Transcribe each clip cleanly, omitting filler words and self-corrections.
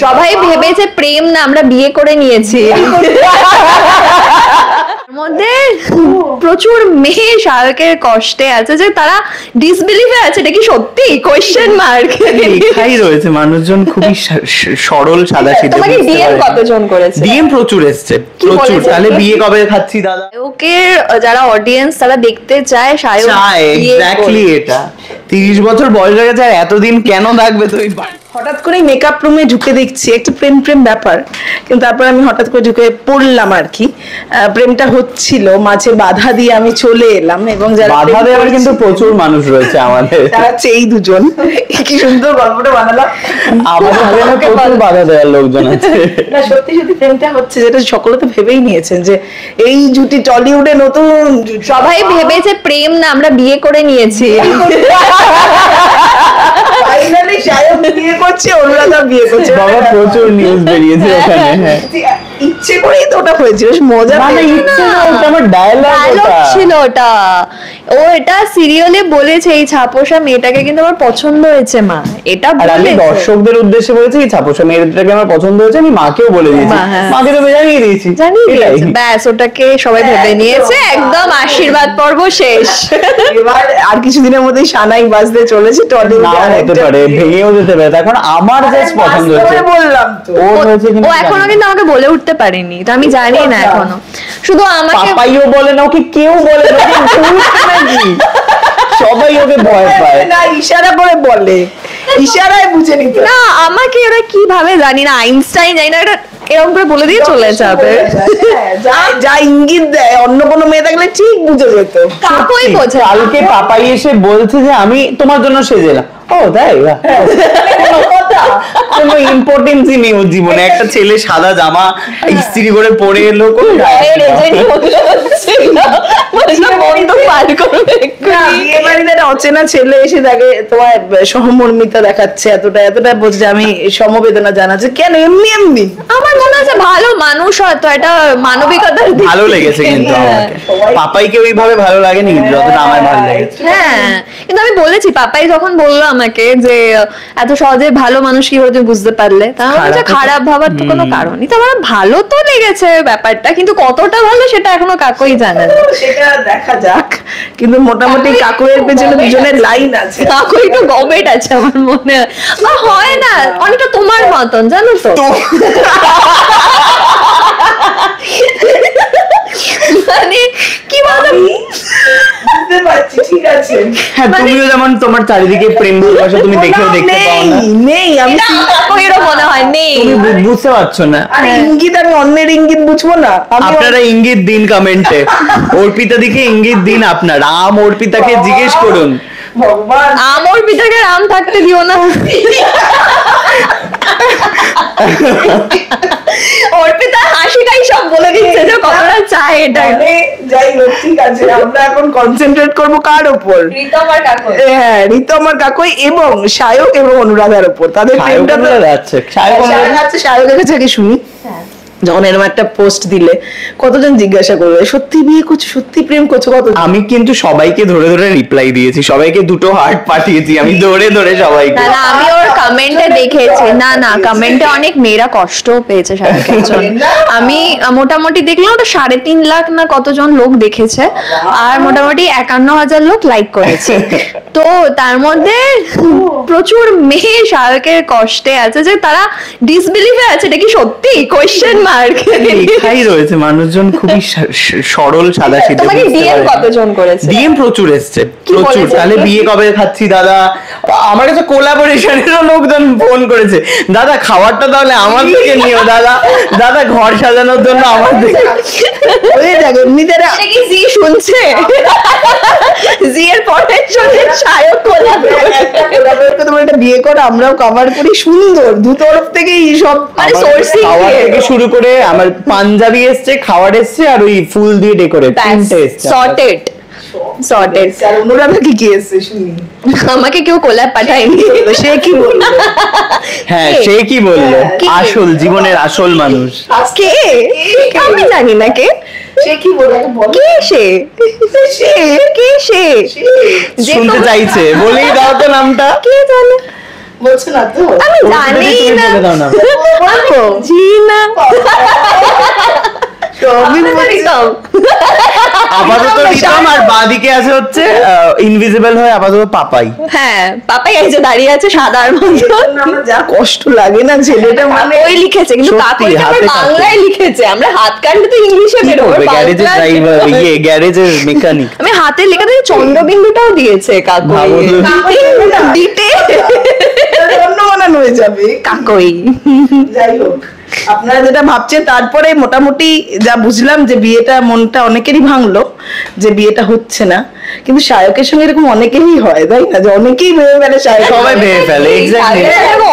সবাই ভেবেছে প্রেম না আমরা বিয়ে করে নিয়েছি। মধ্যে প্রচুর মেয়ে শাহরুখের কষ্টে আছে যে তারা ডিসবিলিভে আছে, এটা কি সত্যি কোয়েশ্চেন মার্ক লেখাই রয়েছে। মানুষজন খুবই সরল সাদাসিধে। তোমাকে ডিএম কতজন করেছে? ডিএম প্রচুর এসেছে, প্রচুর। তাহলে বিয়ে কবে খাচ্ছি দাদা? ওকে যারা অডিয়েন্স তারা দেখতে চায় শাহরুখ এক্স্যাক্টলি এটা 30 বছর বয়স হয়ে গেছে আর এতদিন কেন থাকবে? তো হঠাৎ করে মেকআপ রুমে ঢুকে দেখছি একটা প্রেম প্রেম ব্যাপার, কিন্তু তারপর আমি হঠাৎ করে ঢুকে পড়লাম আর কি। প্রেমটা হচ্ছিল, মাঝে বাধা দিয়ে আমি চলে এলাম। এবং যারা বাধা দেওয়ার কিন্তু প্রচুর মানুষ রয়েছে আমাদের, তারা হচ্ছে এই দুজন। কি সুন্দর গল্পটা বানালাম। আমাদের প্রচুর বাধা দেওয়ার লোকজন আছে। না সত্যি সত্যি প্রেমটা হচ্ছে, যেটা সকলে তো ভেবেই নিয়েছেন যে এই জুটি টলিউডে নতুন। সবাই ভেবেছে প্রেম না আমরা বিয়ে করে নিয়েছি। ফাইনালি শায়ক বিয়ে করছে, অনুরাধা বিয়ে করছে। বাবা প্রচুর নিউজ বেরিয়েছে ওখানে। ইচ্ছে করেই তো ওটা হয়েছিল, মজা না ইচ্ছে না, ওটা আমার ডায়লগ ছিল ওটা। ও এটা সিরিয়ালে বলেছে এই ছাপোষা মেয়েটাকে কিন্তু আমার পছন্দ হয়েছে মা, এটা আমি দর্শকদের উদ্দেশ্যে বলেছি এই ছাপোষা মেয়েটাকে আমার পছন্দ হয়েছে। আমি মাকেও বলে দিয়েছি, মাকে তো জানিয়ে দিয়েছি, ব্যাস ওটাকে সবাই ভেবে নিয়েছে। একদম আশীর্বাদ পর্ব শেষ। এবার আর কিছুদিনের মধ্যেই সানাই বাজতে চলেছে টলিউডে। হতে পারে ভেঙেও যেতে পারে। এখন আমার জাস্ট পছন্দ হয়েছে বললাম তো। ও এখনো কিন্তু আমাকে বলে উঠতে পারেনি, তো আমি জানি না এখনো। শুধু আমাকে পাপাইও বলে না, ওকে কেউ বলে না, সবাই ওকে ভয় পায়। না ইশারা করে বলে, ইশারায় বুঝে নিতে। না আমাকে ওরা কিভাবে জানি না, আইনস্টাইন জানি না, এটা এরকম করে বলে দিয়ে চলে যাবে। যা ইঙ্গিত দেয় অন্য কোনো মেয়ে থাকলে ঠিক বুঝে যেত। কাকুই বোঝে। কালকে পাপাই এসে বলছে যে আমি তোমার জন্য সেজেলাম। ও তাই? কোনো ইম্পর্টেন্সই নেই ওর জীবনে। একটা ছেলে সাদা জামা ইস্ত্রি করে পরে এলো, অচেনা ছেলে এসে দেখে তোমার সহমর্মিতা দেখাচ্ছে, এতটা এতটা বোঝে আমি সমবেদনা জানাচ্ছে, কেন এমনি এমনি। আমার মনে হচ্ছে ভালো মানুষ হয়তো, এটা মানবিকতার ভালো লেগেছে কিন্তু আমাকে। পাপাইকে ওইভাবে ভালো লাগেনি কিন্তু যতটা আমার ভালো লেগেছে। হ্যাঁ কিন্তু আমি বলেছি, পাপাই যখন বললো আমাকে যে এত সহজে ভালো মানুষ কি হতে বুঝতে পারলে, তাহলে খারাপ ভাবার তো কোনো কারণই। তো আমার ভালো তো লেগেছে ব্যাপারটা, কিন্তু কতটা ভালো সেটা এখনো কাকুই জানে না, সেটা দেখা যাক। কিন্তু মোটামুটি কাকুয়ের পেছনে দুজনের লাইন আছে। কাকু একটু গবেট আছে আমার মনে হয় না, অনেকটা তোমার মতন জানো তো। মানে কি বলতো, বুঝতে পারছি, ঠিক আছে। হ্যাঁ তুমিও যেমন তোমার চারিদিকে প্রেম ভালোবাসা তুমি দেখেও দেখতে পাও না। নেই, আমি কাকুয়েরও মনে হয় নেই, তুমি বুঝতে পারছো না। আরে ইঙ্গিত, আমি অন্যের ইঙ্গিত বুঝবো না? আপনারা ইঙ্গিত দিন কমেন্টে, অর্পিতা দিকে ইঙ্গিত দিন আপনারা। অর্পিতাকে জিজ্ঞেস করুন। ভগবান অর্পিতাকে রাম থাকতে দিও না। অর্পিতা হাসিটাই সব বলে দিচ্ছে যে কতটা চায় এটা। যাই হোক, ঠিক আছে, আমরা এখন কনসেন্ট্রেট করবো কার উপর? রিতম আর কাকুই। হ্যাঁ, রিতম আর কাকুই এবং শায়ক এবং অনুরাধার উপর। তাদের প্রেমটা তো যাচ্ছে। শায়কের কাছে আগে শুনি। যখন এরকম একটা পোস্ট দিলে কতজন জিজ্ঞাসা করবে সত্যি বিয়ে করছো, সত্যি প্রেম করছো? কত আমি কিন্তু সবাইকে ধরে ধরে রিপ্লাই দিয়েছি, সবাইকে 2টো হার্ট পাঠিয়েছি আমি ধরে ধরে সবাইকে। না আমি ওর কমেন্টে দেখেছি, না কমেন্টে অনেক মেয়েরা কষ্ট পেয়েছে শাহরুখের জন্য। আমি মোটামুটি দেখলাম ওটা 3.5 লাখ না কতজন লোক দেখেছে, আর মোটামুটি 51,000 লোক লাইক করেছে। তো তার মধ্যে প্রচুর মেয়ে শাহরুখের কষ্টে আছে যে তারা ডিসবিলিভে আছে, এটা কি সত্যি কোয়েশ্চেন মার্ক লেখাই রয়েছে। মানুষজন খুবই সরল সাদাসিধে। তোমাকে ডিএম কতজন করেছে? ডিএম প্রচুর এসেছে, প্রচুর। তাহলে বিয়ে কবে খাচ্ছি দাদা? আমার কাছে কোলাবোরেশনেরও লোকজন ফোন করেছে, দাদা খাবারটা তাহলে আমার থেকে নিও, দাদা দাদা ঘর সাজানোর জন্য আমার থেকে। কি জি শুনছে? জি এর পরের জন্য শায়ক একটা বিয়ে করে আমরাও কভার করি, সুন্দর দু তরফ থেকেই সব, মানে সোর্সিং থেকে শুরু করে আমার পাঞ্জাবি এসছে, খাবার এসছে, আর ওই ফুল দিয়ে ডেকোরেট, তিনটে এসছে। সর্টেড। আর অনুরাধা কি এসছে শুনি? আমাকে কেউ কোলাপ পাঠায়নি। সে কি বললো? হ্যাঁ সে কি বললো? আসল জীবনের আসল মানুষ কে? আমি জানি না কে। সে কি বললো? কে সে? কে সে? শুনতে চাইছে, বলেই দাও তো নামটা। কে জানে? বলছো না তো? আমি জানি না বলবো জি না সবই রিতম। আপাতত রিতম, আর বাদিকে আছে হচ্ছে ইনভিজিবল হয়ে আপাতত পাপাই। হ্যাঁ পাপাই এই যে দাঁড়িয়ে আছে সাদার মতো। আমার যা কষ্ট লাগে না ছেলেটা, মানে ওই লিখেছে কিন্তু সত্যি, কাকুই হাতে কাটে। বাংলায় লিখেছে, আমরা হাত কাটলে তো ইংলিশে কি বেরোবে। করবে, গ্যারেজের ড্রাইভার, গ্যারেজের মেকানিক। আমি হাতে লেখা দিয়ে চন্দ্রবিন্দুটাও দিয়েছে কাকুই। ভাবো তো। দিতে অন্য বানানো হয়ে যাবে। কাকুই। যাই হোক, আপনারা যেটা ভাবছেন, তারপরে মোটামুটি যা বুঝলাম যে বিয়েটা, মনটা অনেকেরই ভাঙলো যে বিয়েটা হচ্ছে না, কিন্তু শায়কের সঙ্গে এরকম অনেকেরই হয়, তাই না? যে অনেকেই ভেবে ফেলে শায়ক সবাই ভেবে ফেলে, এক্স্যাক্টলি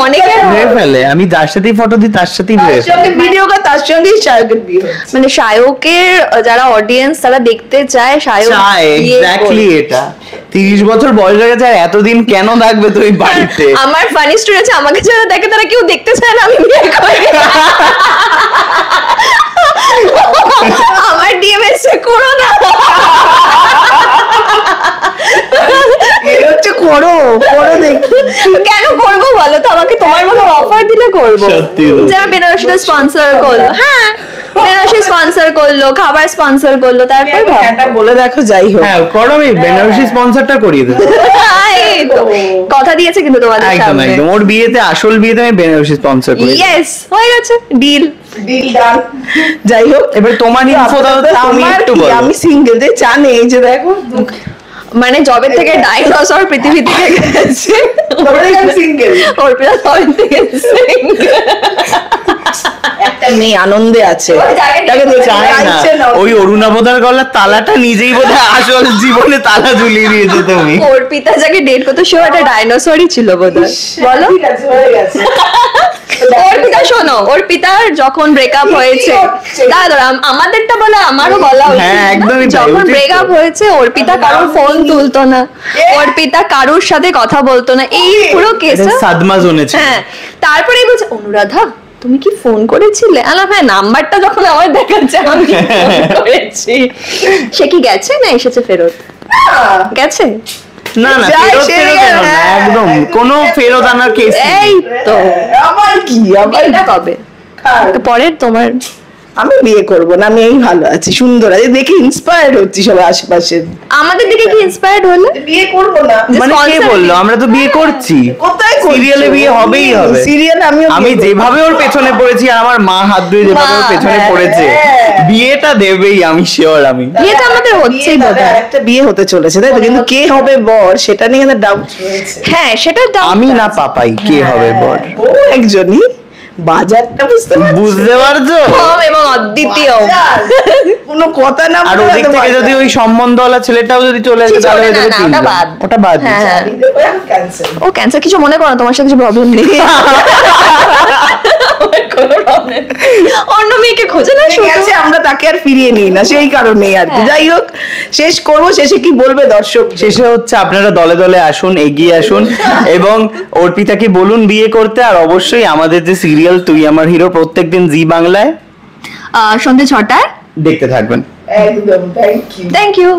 অনেকে ভেবে ফেলে। আমি যার সাথেই ফটো দিই তার সাথেই ভেবে ফেলে। ভিডিও কর, তার সঙ্গেই শায়কের বিয়ে হচ্ছে। মানে শায়কের যারা অডিয়েন্স তারা দেখতে চায় শায়ক চায়, বিয়ে এক্স্যাক্টলি করবে। এটা। 30 বছর বয়স হয়ে গেছে আর এতদিন কেন থাকবে তুই বাড়িতে? আমার ফানি স্টোরি আছে, আমাকে যারা দেখে তারা কেউ দেখতে চায় না আমি বিয়ে করি। আমার ডিএমএস করো না। এটা হচ্ছে করো করো দেখি। কেন করবো বলো তো, আমাকে তোমার মতো অফার দিলে করবো। সত্যি। যেমন বেনারসিটা স্পন্সর করলো, হ্যাঁ বেনারসি স্পন্সর করলো, খাবার স্পন্সর করলো, তারপর ভাব। এটা বলে দেখো, যাই হোক। হ্যাঁ করো, আমি বেনারসি স্পন্সরটা করিয়ে দেবো। এই তো, কথা দিয়েছে কিন্তু তোমাদের একদম সামনে। একদম, ওর বিয়েতে, আসল বিয়েতে আমি বেনারসি স্পন্সর করি। ইয়েস, হয়ে গেছে ডিল। Deal done. যাই হোক, এবার তোমার ইনফো দাও তো, তুমি আমার একটু কি, বলো। আমি সিঙ্গেল, যে জানে এই যে দেখো মানে জবে থেকে ডাইনোসর পৃথিবী থেকে গেছে, সিঙ্গেল। অর্পিতা তবে থেকে একটা মেয়ে আনন্দে আছে, ওই জায়গায় তাকে দেখে চায় না, চাইছে না। ওই অরুণাবতার গলার তালাটা নিজেই বোধহয় আসল জীবনে তালা ঝুলিয়ে দিয়েছে তুমি। অর্পিতা যাকে ডেট করতো সেও একটা ডাইনোসরই ছিল বোধহয়, বলো। ঠিক আছে, হয়ে গেছে। অর্পিতা শোনো, অর্পিতার যখন ব্রেকআপ হয়েছে, দাদা আমাদেরটা বলে আমারও বলা উচিত। হ্যাঁ, একদমই তাই, যখন উচিত তো। ব্রেকআপ হয়েছে অর্পিতা কারোর ফোন তুলতো না, অর্পিতা কারোর সাথে কথা বলতো না, এই পুরো কেস। এটা সাদমা জোনে ছিল। হ্যাঁ, তারপরে বলছে অনুরাধা তুমি কি ফোন করেছিলে? আলা হ্যাঁ, নাম্বারটা যখন আমার দেখাচ্ছে আমি ফোন করেছি। সে কি গেছে না এসেছে ফেরত? গেছে। না না, যাই ফেরত সে ফেরত গেল, এলো না, হ্যাঁ। একদম কোনো ফেরত আনার কেস এই তো আমার কি, আমার বিয়েটা কবে? পরের তোমার। আমি বিয়ে করবো না, আমি এই ভালো আছি, সুন্দর আছে, দেখে ইন্সপায়ার্ড হচ্ছি সবাই আশেপাশে। আমাদের দিকে কি ইন্সপায়ার্ড হলো? বিয়ে করবো না মানে কে sponsor বললো? আমরা তো বিয়ে করছি, কোথায় সিরিয়ালে বিয়ে হবেই হবে। সিরিয়াল আমি যেভাবে ওর পেছনে পড়েছি, আর আমার মা হাত ধুয়ে যেভাবে ওর মা, পেছনে হ্যাঁ, পড়েছে, হ্যাঁ। বিয়েটা দেবেই, আমি শিওর। আমি বিয়েটা আমাদের হচ্ছেই বোধহয়। একটা বিয়ে হতে চলেছে, তাই তো? কিন্তু কে হবে বর সেটা নিয়ে ডাউট রয়েছে। হ্যাঁ সেটা আমি না পাপাই, কে হবে বর? ও একজনই, বাজারটা বুঝতে পারছো? বুঝতে পারছো? প্রথম এবং অদ্বিতীয়। বাজার। কোনো কথা না আর বলে ওদিক এত থেকে বাজার। যদি ওই সম্বন্ধওয়ালা ছেলেটাও যদি চলে আসে, কিছু তাহলে হবে হয়ে না, যাবে না, ওটা তিনজন। বাদ। ওটা বাদ হ্যাঁ, দিচ্ছি। হ্যাঁ। ক্যান্সেল। ও ক্যান্সার, কিছু মনে করো না, তোমার সাথে কিছু প্রবলেম নেই। কোনো problem নেই। অন্য মেয়েকে খোঁজে না ঠিক শুধু। আছে, আমরা তাকে আর ফিরিয়ে নিই না, সেই কারণেই আর কি। যাই হোক, শেষ করবো, শেষে কি বলবে দর্শক? শেষে হচ্ছে আপনারা দলে দলে আসুন, এগিয়ে আসুন এবং অর্পিতাকে বলুন বিয়ে করতে। আর অবশ্যই আমাদের যে সিরিয়াল তুই আমার হিরো প্রত্যেকদিন জি বাংলায় সন্ধ্যে 6টায় দেখতে থাকবেন। একদম, থ্যাংক ইউ। Thank you.